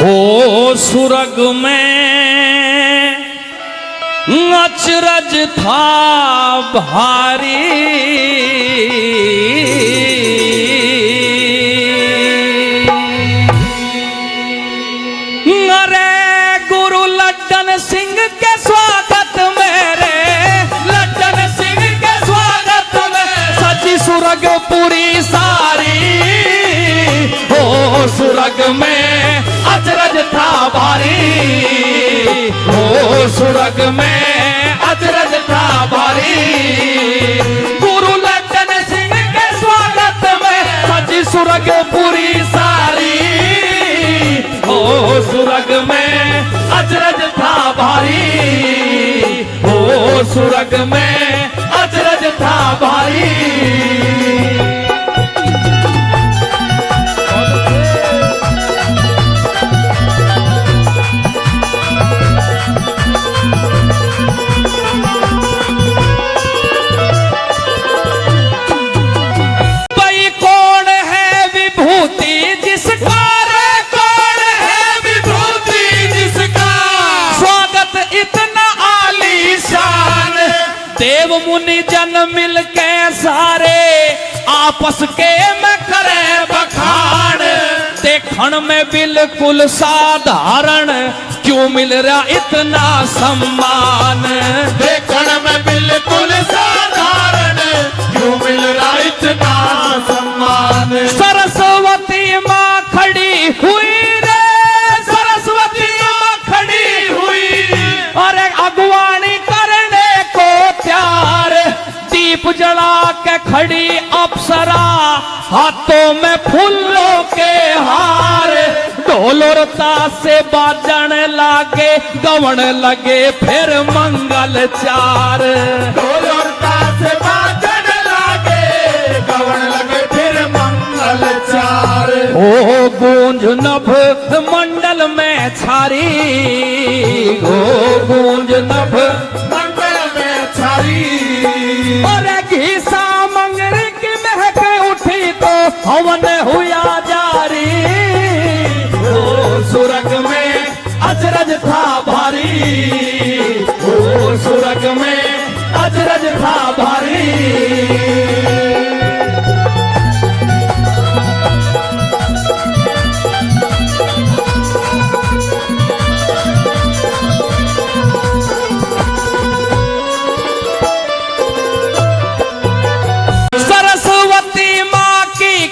हो सुरग में अचरज था भारी, अरे गुरु लड्डन सिंह के स्वागत मेरे, लड्डन सिंह के स्वागत में सजी सुरग पूरी सारी। हो सुरग में अचरज था भारी, हो सुरग में अचरज था भारी। गुरु लड्डन सिंह के स्वागत में सजी सुरग पूरी सारी। हो सुरग में अचरज था भारी, हो सुरग में अचरज था भारी। देव मुनि जन मिल के सारे आपस के में करे बखान। देखण में बिल्कुल साधारण क्यों मिल रहा इतना सम्मान। देखण में बिल्कुल साधारण क्यों मिल रहा इतना सम्मान। सरस्वती माँ खड़ी हुई रे, सरस्वती माँ खड़ी हुई और अगवानी करने को प्यार। दीप जला के खड़ी अप्सरा हाथों में फूलों के हार। ढोल और ताशे बाजन लागे गवन लगे फिर मंगल चार। ढोल और ताशे बाजन लागे गवन लगे फिर मंगल चार। ओ गूंज नभ मंडल में छारी, ओ गूंज नभ मंडल में छारी। और घीसा मंगरी की महक उठी तो हवन हुआ जारी। ओ सुरग में अचरज था भारी, ओ सुरग में अचरज था भारी।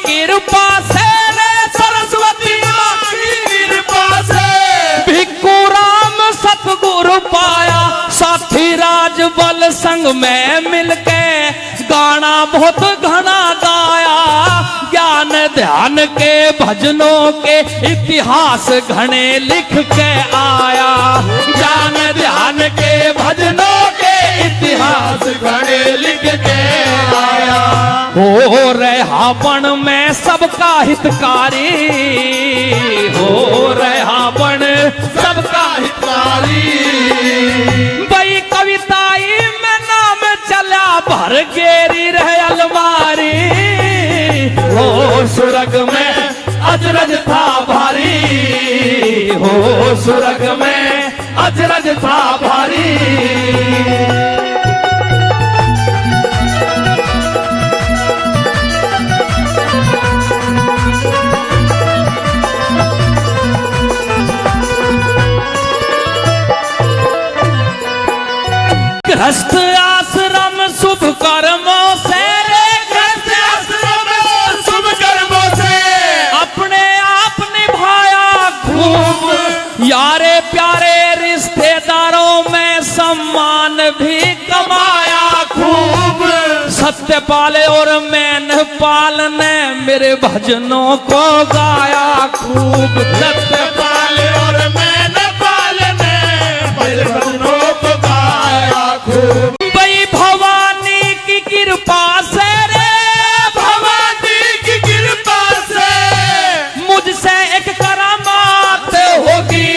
कृपा से रे, सरस्वती माँ की कृपा से भिक्खू राम सतगुरु पाया। साथी राज बल संग में मिलके गाना बहुत घना गाया। ज्ञान ध्यान के भजनों के इतिहास घने लिख के आया। ज्ञान ध्यान के भजनों के इतिहास घने लिख के आया। हो रहावन में सबका हितकारी, हो रहावन सबका हितकारी। बई कविताई में नाम चला भर गेरी रहे अलमारी। हो सुरग में अचरज था भारी, हो सुरग में अचरज था भारी। गृहस्थ आश्रम शुभ कर्मों से रे, गृहस्थ आश्रम शुभ कर्मों से अपने आप निभाया खूब। यारे प्यारे रिश्तेदारों में सम्मान भी कमाया खूब। सत्यपाल और मैनपाल ने मेरे भजनों को गाया खूब। सत्यपाल और मैनपाल ने मेरे भजनों को गाया खूब। बई भवानी की कृपा से रे, भवानी की कृपा से मुझसे एक करामात होगी।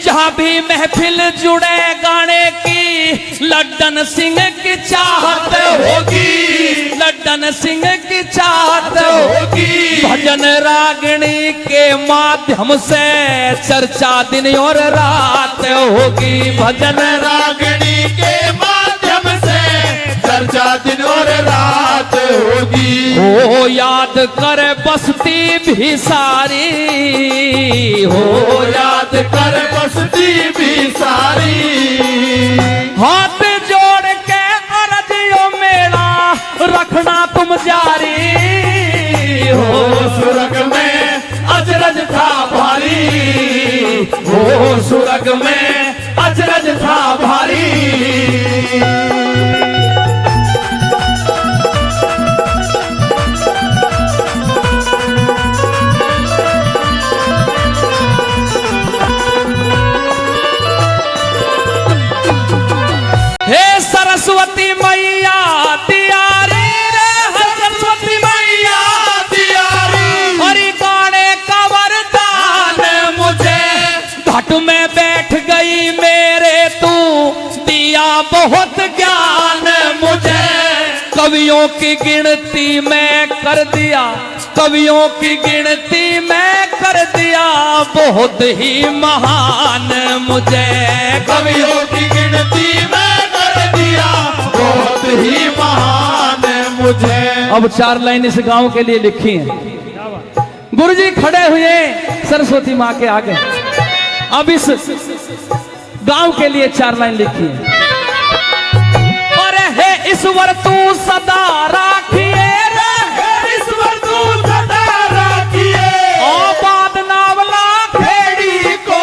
जहाँ भी महफिल जुड़े गाने की लड्डन सिंह की चाहत होगी। लड्डन लड्डन सिंह की चाहत होगी, भजन रागिणी के माध्यम से चर्चा दिन और रात होगी, भजन रागिणी के माध्यम से चर्चा दिन और रात होगी। हो याद कर बस्ती भी सारी, हो याद कर बस्ती भी सारी, हाथ जोड़ के अरजियो मेरा रखना तुम जारी। हो सुरग में अजरज था भारी, हो सुरग में अजरज था भारी। हे सरस्वती मैया तियारी रे, सरस्वती मैया तियारी, हरि गाने का वरदान मुझे, घट में बैठ गई मेरे तू, दिया बहुत ज्ञान मुझे, कवियों की गिनती मैं कर दिया, कवियों की गिनती मैं कर दिया, बहुत ही महान मुझे, कवियों की गिनती मैं कर दिया, बहुत ही महान मुझे। अब 4 लाइन इस गांव के लिए लिखी है। गुरुजी खड़े हुए सरस्वती माँ के आगे, अब इस गांव के लिए 4 लाइन लिखी है। अरे हे ईश्वर तू सदा राखिए, ईश्वर तू सदा राखिए, आबाद नावला खेड़ी को,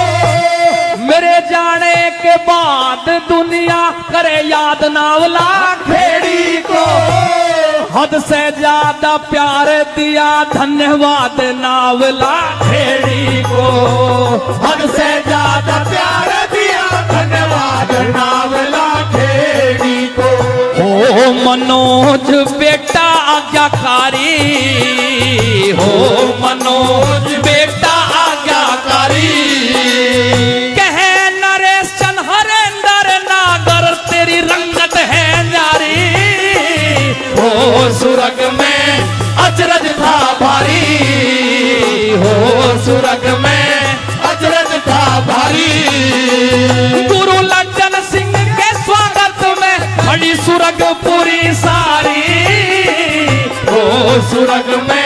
मेरे जाने के बाद दुनिया करे याद नावला खेड़ी को, हद से ज्यादा प्यार दिया, धन्यवाद नावला खेड़ी को, हद से ज्यादा प्यार दिया, धन्यवाद नावला खेड़ी को। हो मनोज बेटा आज्ञाकारी, हो मनोज बेटा आज्ञाकारी, कहे नरेश चंद हरेंद्र नागर तेरी रंगत है जारी। हो सुरग में अजरज था भारी, हो सुरग में अजरज था भारी। गुरु लड्डन सिंह के स्वागत में खड़ी सुरग पूरी सारी, हो सुरग में